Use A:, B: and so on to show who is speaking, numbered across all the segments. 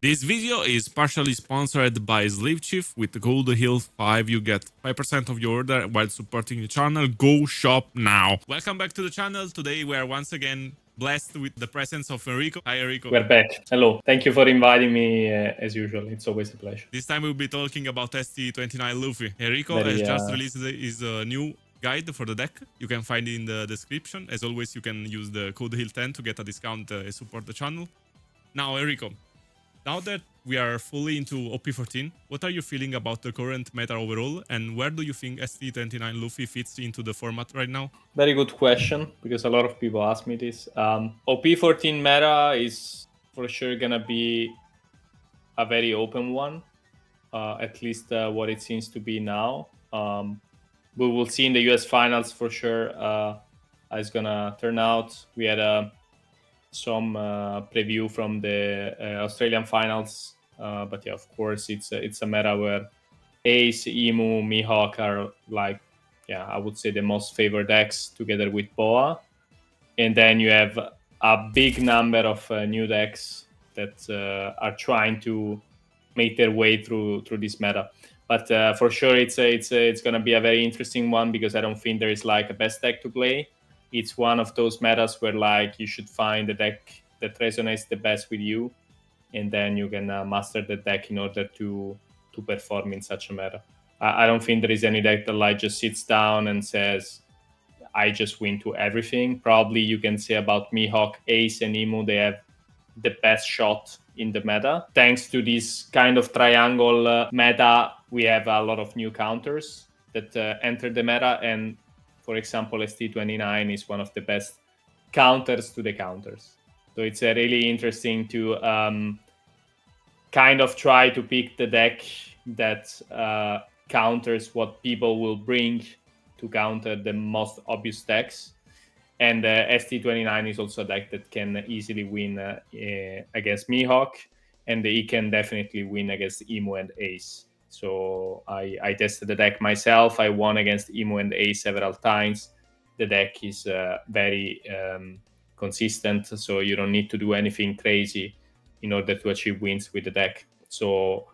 A: This video is partially sponsored by Slave Chief. With the code HIL5 you get 5% of your order while supporting the channel. Go shop now. Welcome back to the channel. Today we are once again blessed with the presence of Enrico. Hi Enrico.
B: We're back. Hello. Thank you for inviting me as usual. It's always a pleasure.
A: This time we'll be talking about ST29 Luffy. Enrico
B: Very,
A: has just released his new guide for the deck. You can find it in the description. As always, you can use the code HIL10 to get a discount and support the channel. Now Enrico, now that we are fully into OP14, what are you feeling about the current meta overall, and where do you think ST29 Luffy fits into the format right now?
B: Very good question, because a lot of people ask me this. OP14 meta is for sure gonna be a very open one, at least what it seems to be now. We will see in the US finals for sure how it's gonna turn out. We had some preview from the Australian finals, but yeah, of course, it's a meta where Ace, Emu, Mihawk are like, yeah, I would say the most favored decks together with Boa, and then you have a big number of new decks that are trying to make their way through this meta. But for sure, it's gonna be a very interesting one, because I don't think there is like a best deck to play. It's one of those metas where like you should find the deck that resonates the best with you, and then you can master the deck in order to perform in such a meta. I don't think there is any deck that like just sits down and says, I just win to everything. Probably you can say about Mihawk, Ace, and Emu, they have the best shot in the meta. Thanks to this kind of triangle meta, we have a lot of new counters that enter the meta, and for example, ST29 is one of the best counters to the counters. So it's really interesting to kind of try to pick the deck that counters what people will bring to counter the most obvious decks. And ST29 is also a deck that can easily win against Mihawk, and he can definitely win against Emu and Ace. So I tested the deck myself. I won against Emu and Ace several times. The deck is very consistent, so you don't need to do anything crazy in order to achieve wins with the deck. So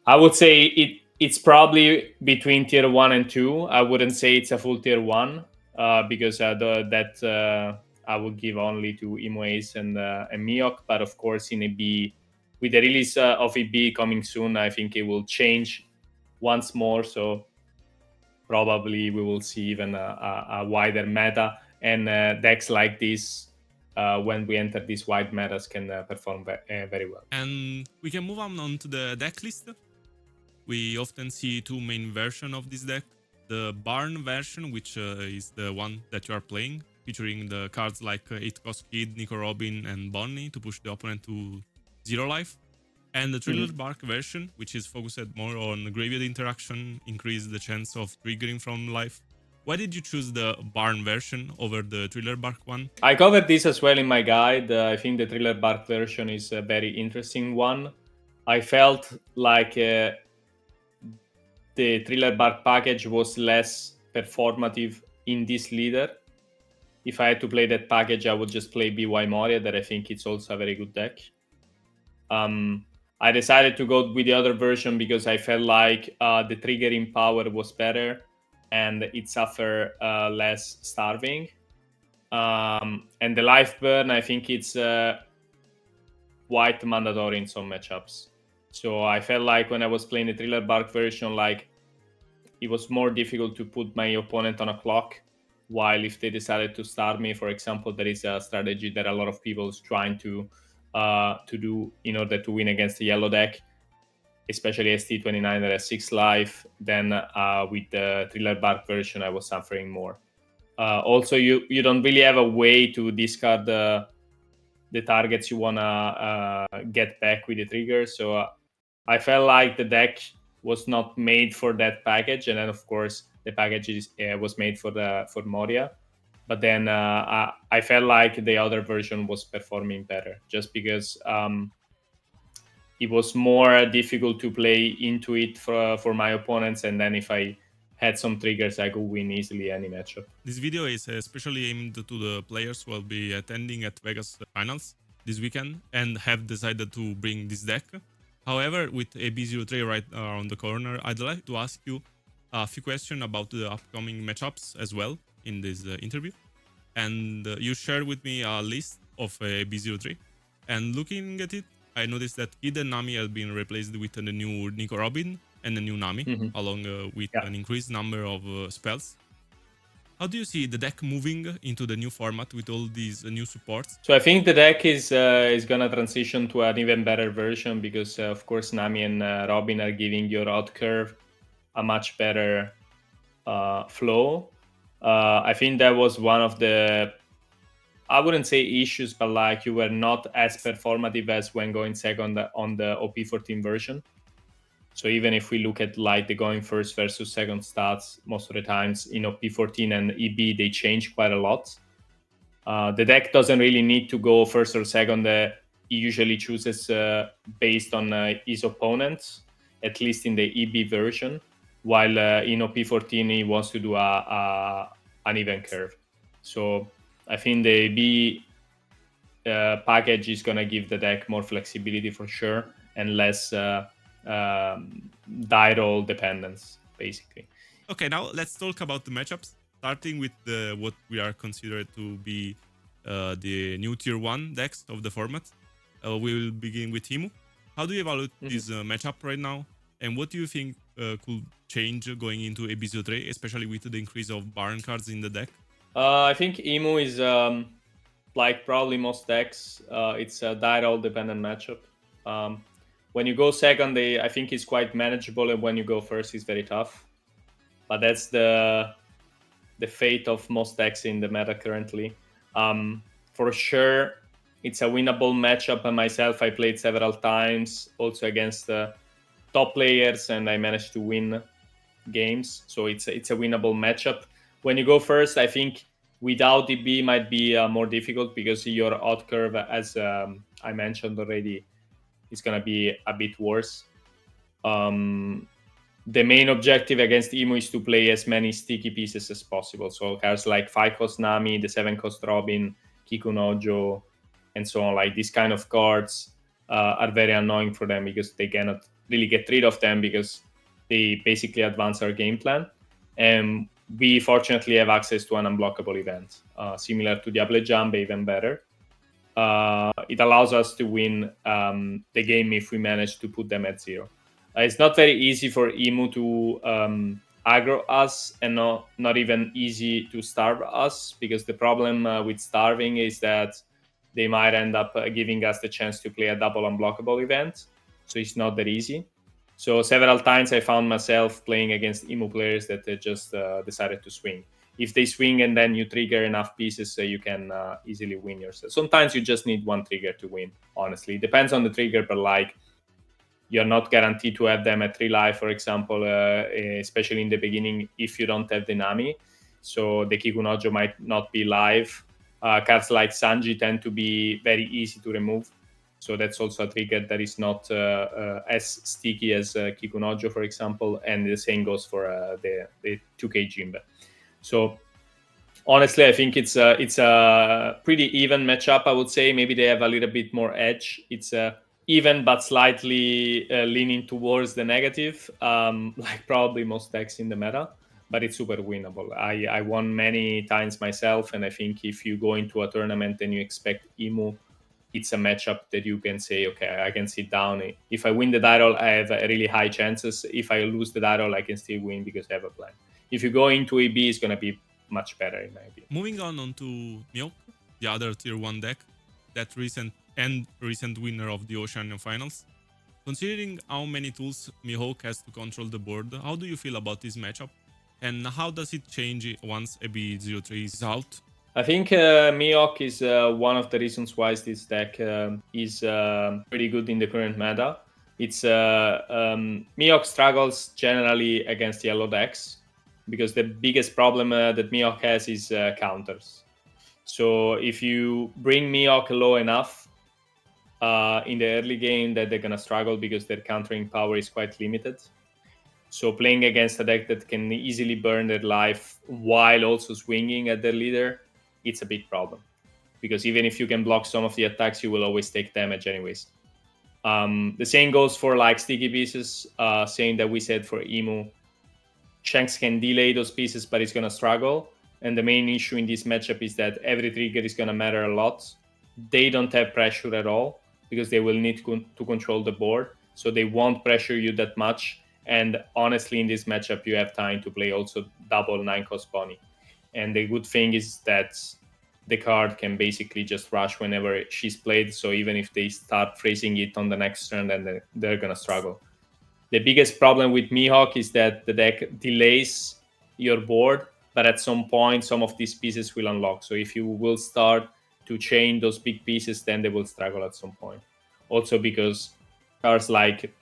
B: I would say it's probably between tier 1 and 2. I wouldn't say it's a full tier 1. Because that I would give only to Emu Ace and Mihawk. But of course, in EB, with the release of EB coming soon, I think it will change once more. So probably we will see even a wider meta, and decks like this, when we enter these wide metas, can perform very well.
A: And we can move on to the deck list. We often see two main versions of this deck. The Barn version, which is the one that you are playing, featuring the cards like 8 Cost Kid, Nico Robin, and Bonnie to push the opponent to 0 life. And the Thriller Bark version, which is focused more on graveyard interaction, increase the chance of triggering from life. Why did you choose the Barn version over the Thriller Bark one?
B: I covered this as well in my guide. I think the Thriller Bark version is a very interesting one. I felt like the Thriller Bark package was less performative in this leader. If I had to play that package, I would just play BY Moria, that I think it's also a very good deck. I decided to go with the other version because I felt like the triggering power was better and it suffered less starving. And the life burn, I think it's quite mandatory in some matchups. So I felt like when I was playing the Thriller Bark version, like it was more difficult to put my opponent on a clock. While if they decided to start me, for example, there is a strategy that a lot of people is trying to do in order to win against the yellow deck, especially ST29 that has 6 life. Then with the Thriller Bark version, I was suffering more. Also, you don't really have a way to discard the targets you wanna get back with the trigger. So I felt like the deck was not made for that package, and then of course the package was made for Moria. But then I felt like the other version was performing better, just because it was more difficult to play into it for my opponents, and then if I had some triggers, I could win easily any matchup.
A: This video is especially aimed to the players who will be attending at Vegas finals. this weekend and have decided to bring this deck. However, with EB03 right around the corner, I'd like to ask you a few questions about the upcoming matchups as well in this interview. And you shared with me a list of EB03. And looking at it, I noticed that Kid and Nami have been replaced with a new Nico Robin and a new Nami, along with an increased number of spells. How do you see the deck moving into the new format with all these new supports?
B: So I think the deck is gonna transition to an even better version because of course Nami and Robin are giving your out curve a much better flow. I think that was one of the, I wouldn't say issues, but like you were not as performative as when going second on the OP14 version. So even if we look at like the going first versus second stats, most of the times in OP14 and EB, they change quite a lot. The deck doesn't really need to go first or second. He usually chooses based on his opponents, at least in the EB version, while in OP14 he wants to do an even curve. So I think the EB package is going to give the deck more flexibility for sure and less die roll dependence, basically.
A: Okay, now let's talk about the matchups, starting with what we are considered to be the new tier 1 decks of the format. We will begin with Himu. How do you evaluate this matchup right now? And what do you think could change going into EB03, especially with the increase of Baron cards in the deck?
B: I think Emu is, like probably most decks, it's a die roll dependent matchup. When you go second, I think it's quite manageable, and when you go first, it's very tough. But that's the fate of most decks in the meta currently. For sure, it's a winnable matchup, and myself, I played several times, also against top players, and I managed to win games. So it's a winnable matchup. When you go first, I think without DB might be more difficult because your out curve, as I mentioned already, is going to be a bit worse. The main objective against Emu is to play as many sticky pieces as possible. So cards like 5-cost Nami, the 7-cost Robin, Kikunojo, and so on. Like these kind of cards are very annoying for them because they cannot really get rid of them because they basically advance our game plan. And we fortunately have access to an unblockable event, similar to Diable Jambe, even better. It allows us to win the game if we manage to put them at 0. It's not very easy for Emu to aggro us, and not even easy to starve us, because the problem with starving is that they might end up giving us the chance to play a double unblockable event. So it's not that easy. So several times I found myself playing against Emu players that just decided to swing. If they swing and then you trigger enough pieces, you can easily win yourself. Sometimes you just need one trigger to win, honestly. It depends on the trigger, but like you're not guaranteed to have them at 3 life, for example, especially in the beginning if you don't have the Nami. So the Kikunojo might not be live. Cards like Sanji tend to be very easy to remove. So that's also a trigger that is not as sticky as Kikunojo, for example. And the same goes for the 2K Jinbe. So honestly, I think it's a pretty even matchup, I would say. Maybe they have a little bit more edge. It's even but slightly leaning towards the negative, like probably most decks in the meta. But it's super winnable. I won many times myself, and I think if you go into a tournament and you expect Emu, it's a matchup that you can say, okay, I can sit down. If I win the die roll, I have really high chances. If I lose the die roll, I can still win because I have a plan. If you go into EB, it's going to be much better in my opinion.
A: Moving on to Mihawk, the other tier 1 deck, that recent winner of the Oceania Finals. Considering how many tools Mihawk has to control the board, how do you feel about this matchup? And how does it change once EB03 is out?
B: I think Mihawk is one of the reasons why this deck is pretty good in the current meta. It's Mihawk struggles generally against yellow decks because the biggest problem that Mihawk has is counters. So if you bring Mihawk low enough in the early game, that they're gonna struggle because their countering power is quite limited. So playing against a deck that can easily burn their life while also swinging at their leader, it's a big problem. because even if you can block some of the attacks, you will always take damage anyways. The same goes for like sticky pieces, saying that we said for Emu, Shanks can delay those pieces, but he's going to struggle. And the main issue in this matchup is that every trigger is going to matter a lot. They don't have pressure at all because they will need to control the board. So they won't pressure you that much. And honestly, in this matchup, you have time to play also double 9-cost Bonnie. And the good thing is that the card can basically just rush whenever she's played. So even if they start freezing it on the next turn, then they're going to struggle. The biggest problem with Mihawk is that the deck delays your board, but at some point, some of these pieces will unlock. So if you will start to chain those big pieces, then they will struggle at some point. Also because cards like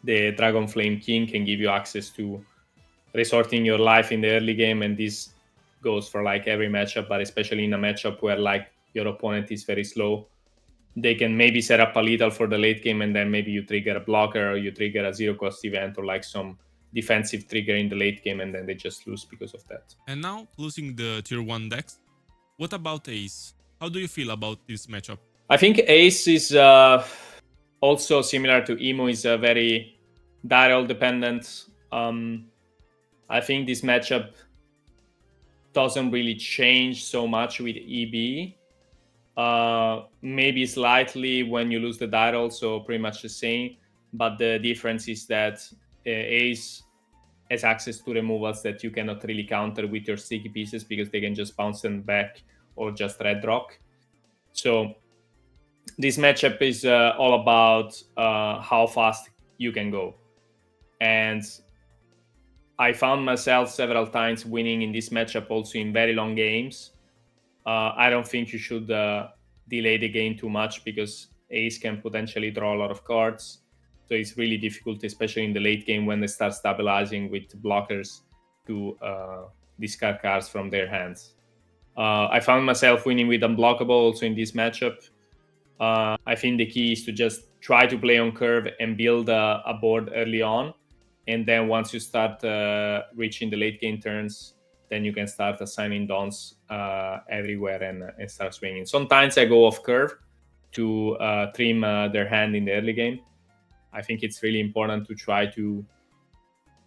B: the Dragon Flame King can give you access to resorting your life in the early game, and this goes for like every matchup, but especially in a matchup where like your opponent is very slow, they can maybe set up a lethal for the late game, and then maybe you trigger a blocker or you trigger a 0-cost event or like some defensive trigger in the late game, and then they just lose because of that.
A: And now, closing the tier 1 decks, what about Ace? How do you feel about this matchup?
B: I think Ace is also similar to Emo, is very die roll dependent. I think this matchup doesn't really change so much with EB. Maybe slightly when you lose the die roll, so pretty much the same. But the difference is that Ace has access to removals that you cannot really counter with your sticky pieces because they can just bounce them back or just red rock. So this matchup is all about how fast you can go. And I found myself several times winning in this matchup also in very long games. I don't think you should delay the game too much because Ace can potentially draw a lot of cards. So it's really difficult, especially in the late game when they start stabilizing with blockers, to discard cards from their hands. I found myself winning with Unblockable also in this matchup. I think the key is to just try to play on curve and build a board early on. And then once you start reaching the late game turns, then you can start assigning dons everywhere and start swinging. Sometimes I go off curve to trim their hand in the early game. I think it's really important to try to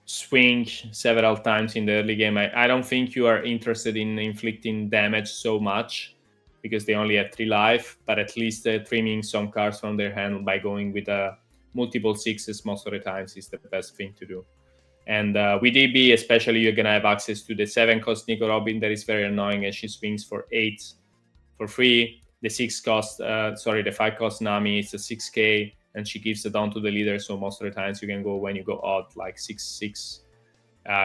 B: swing several times in the early game. I don't think you are interested in inflicting damage so much because they only have 3 life, but at least trimming some cards from their hand by going with multiple 6s most of the times is the best thing to do. And with EB especially, you're going to have access to the 7-cost Nico Robin that is very annoying as she swings for 8 for free. The 5-cost Nami is a 6k, and she gives it down to the leader, so most of the times you can go, when you go out like 6-6,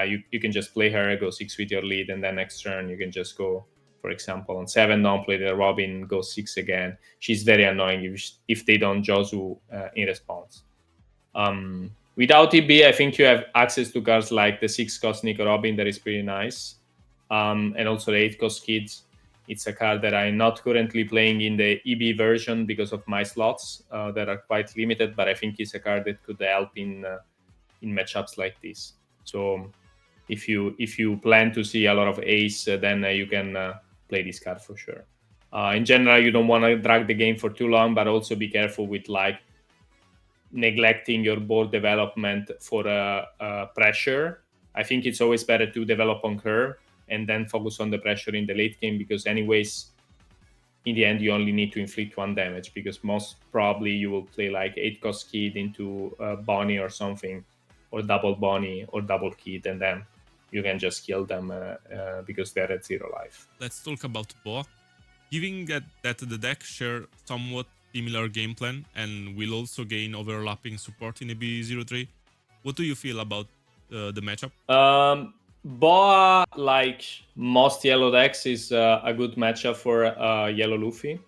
B: you can just play her, go 6 with your lead, and then next turn you can just go, for example, on 7, don't play the Robin, go 6 again. She's very annoying if they don't Josu in response. Without EB, I think you have access to cards like the 6-cost Nico Robin that is pretty nice, and also the 8-cost Kids. It's a card that I'm not currently playing in the EB version because of my slots that are quite limited, but I think it's a card that could help in matchups like this. So if you plan to see a lot of Ace, then you can play this card for sure. In general, you don't want to drag the game for too long, but also be careful with like neglecting your board development for pressure. I think it's always better to develop on curve and then focus on the pressure in the late game, because anyways, in the end, you only need to inflict 1 damage, because most probably you will play like 8-cost Kid into Bonnie or something, or double Bonnie or double Kid, and then you can just kill them because they're at 0 life.
A: Let's talk about Boa. Given that the deck share somewhat similar game plan and will also gain overlapping support in EB03, what do you feel about the matchup?
B: Boa, like most yellow decks, is a good matchup for yellow Luffy.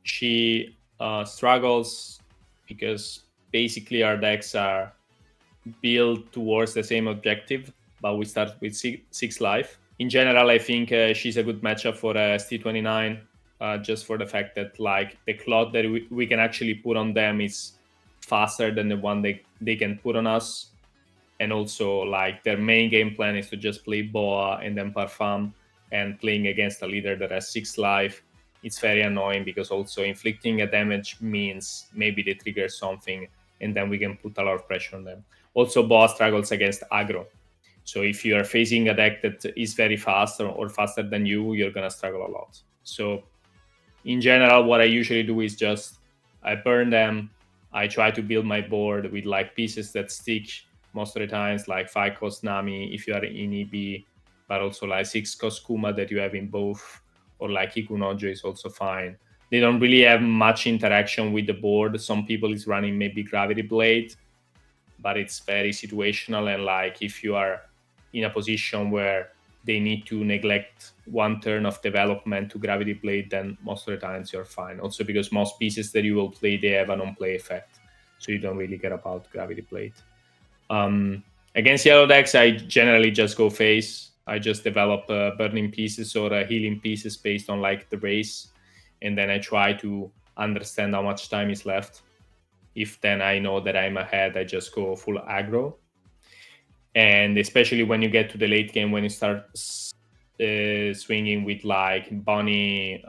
B: She struggles because basically our decks are built towards the same objective, but we start with 6 life. In general, I think she's a good matchup for ST29, just for the fact that like the cloth that we can actually put on them is faster than the one they can put on us. And also, like, their main game plan is to just play Boa and then Parfum, and playing against a leader that has 6 life it's very annoying, because also inflicting a damage means maybe they trigger something, and then we can put a lot of pressure on them. Also, boss struggles against aggro. So if you are facing a deck that is very fast or faster than you, you're going to struggle a lot. So in general, what I usually do is just I burn them. I try to build my board with like pieces that stick most of the times, like 5 cost Nami if you are in EB, but also like 6 cost Kuma that you have in both, or like Ikunojo is also fine. They don't really have much interaction with the board. Some people is running maybe Gravity Blade, but it's very situational, and like if you are in a position where they need to neglect one turn of development to Gravity Blade, then most of the times you're fine. Also because most pieces that you will play, they have an on-play effect, so you don't really care about Gravity Blade. Against yellow decks, I generally just go face. I just develop burning pieces or healing pieces based on like the race, and then I try to understand how much time is left. If then I know that I'm ahead, I just go full aggro. And especially when you get to the late game, when you start swinging with like Bunny,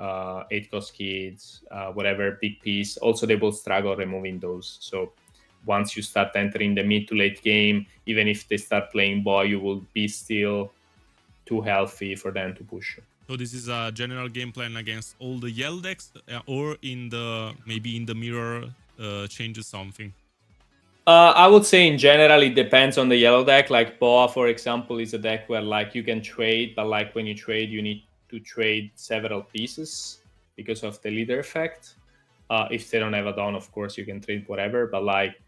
B: 8 cost kids, whatever big piece, also they will struggle removing those. So once you start entering the mid to late game, even if they start playing boy, you will be still too healthy for them to push you.
A: So this is a general game plan against all the yellow decks, or in the maybe in the mirror changes something.
B: I would say in general it depends on the yellow deck. Like Boa, for example, is a deck where like you can trade, but like when you trade, you need to trade several pieces because of the leader effect. If they don't have a Dawn, of course, you can trade whatever. But like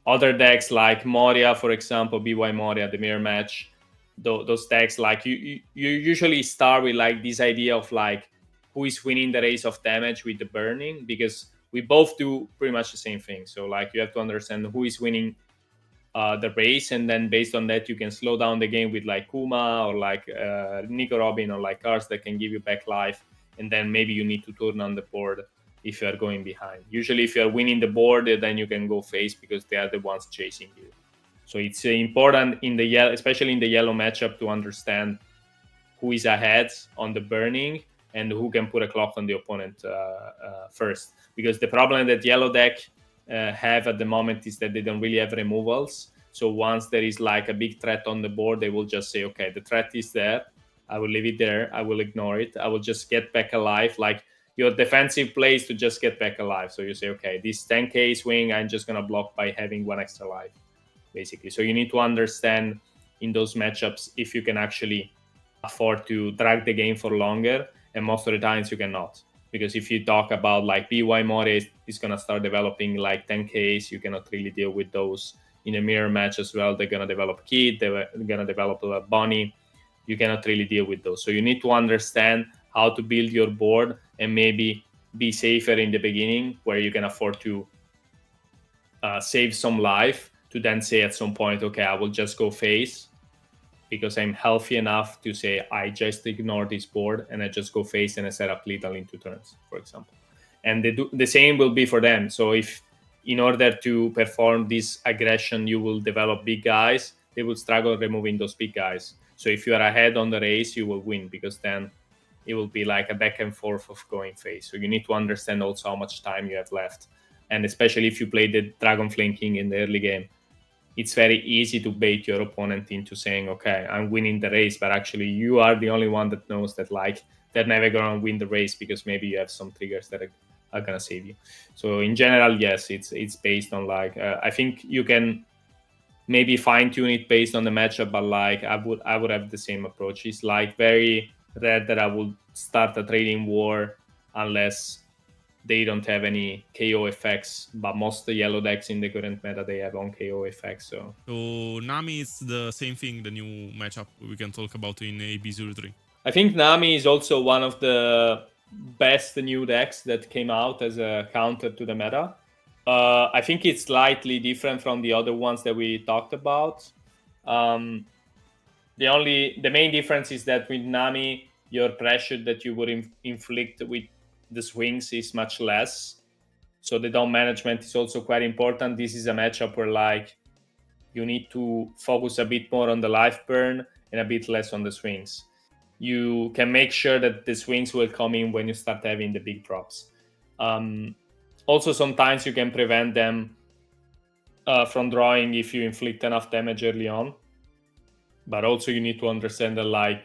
B: other decks like Moria, for example, BY Moria, the mirror match, those decks, like you usually start with like this idea of like who is winning the race of damage with the burning, because we both do pretty much the same thing. So like you have to understand who is winning the race, and then based on that you can slow down the game with like Kuma or like Nico Robin or like cards that can give you back life, and then maybe you need to turn on the board if you are going behind. Usually if you are winning the board, then you can go face because they are the ones chasing you. So it's important in the yellow, especially in the yellow matchup, to understand who is ahead on the burning and who can put a clock on the opponent first. Because the problem that yellow deck have at the moment is that they don't really have removals. So once there is like a big threat on the board, they will just say, okay, the threat is there. I will leave it there. I will ignore it. I will just get back alive. Like your defensive play is to just get back alive. So you say, okay, this 10k swing, I'm just going to block by having 1 extra life, basically. So you need to understand in those matchups if you can actually afford to drag the game for longer, and most of the times you cannot, because if you talk about like BY More is going to start developing like 10Ks, you cannot really deal with those. In a mirror match as well, they're going to develop Kid, they're going to develop a Bunny. You cannot really deal with those. So you need to understand how to build your board and maybe be safer in the beginning, where you can afford to save some life, to then say at some point, okay, I will just go face because I'm healthy enough to say I just ignore this board and I just go face and I set up lethal in 2 turns, for example. And the same will be for them. So if in order to perform this aggression, you will develop big guys, they will struggle removing those big guys. So if you are ahead on the race, you will win, because then it will be like a back and forth of going face. So you need to understand also how much time you have left. And especially if you play the Dragon Flanking in the early game, it's very easy to bait your opponent into saying, okay, I'm winning the race, but actually you are the only one that knows that like they're never going to win the race because maybe you have some triggers that are going to save you. So in general, yes, it's based on like, I think you can maybe fine tune it based on the matchup, but like I would have the same approach. It's like very rare that I would start a trading war unless they don't have any KO effects, but most of the yellow decks in the current meta, they have on KO effects. So
A: Nami is the same thing, the new matchup we can talk about in EB03.
B: I think Nami is also one of the best new decks that came out as a counter to the meta. I think it's slightly different from the other ones that we talked about. The main difference is that with Nami, your pressure that you would inflict with the swings is much less. So the down management is also quite important. This is a matchup where like you need to focus a bit more on the life burn and a bit less on the swings. you can make sure that the swings will come in when you start having the big drops. Also, sometimes you can prevent them from drawing if you inflict enough damage early on. But also you need to understand that, like,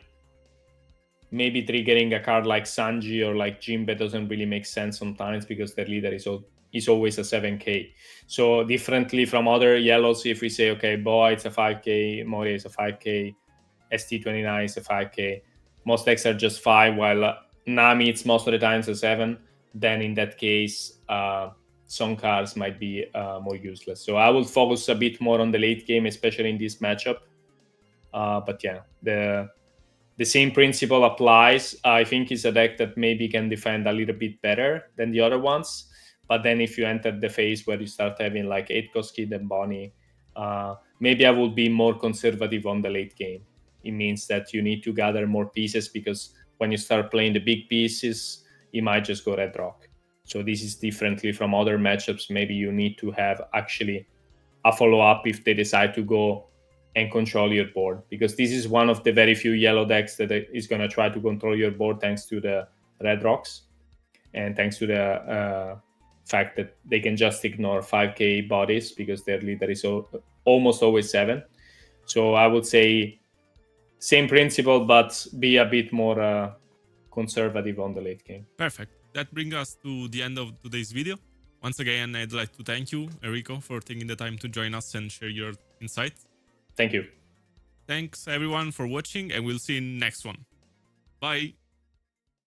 B: maybe triggering a card like Sanji or like Jinbe doesn't really make sense sometimes because their leader is always a 7k. So differently from other yellows, if we say, okay, Boa it's a 5k, Moria is a 5k, ST29 is a 5k, most decks are just 5, while Nami it's most of the times a 7, then in that case some cards might be more useless. So I will focus a bit more on the late game, especially in this matchup. But yeah, the same principle applies. I think it's a deck that maybe can defend a little bit better than the other ones. But then if you enter the phase where you start having like 8 Koskid and Bonnie, maybe I will be more conservative on the late game. It means that you need to gather more pieces, because when you start playing the big pieces, you might just go red rock. So this is differently from other matchups. Maybe you need to have actually a follow-up if they decide to go and control your board, because this is one of the very few yellow decks that is going to try to control your board thanks to the red rocks and thanks to the fact that they can just ignore 5k bodies because their leader is almost always 7. So I would say same principle, but be a bit more conservative on the late game.
A: Perfect. That brings us to the end of today's video. Once again, I'd like to thank you, Enrico, for taking the time to join us and share your insights.
B: Thank you.
A: Thanks everyone for watching, and we'll see you in the next one. Bye.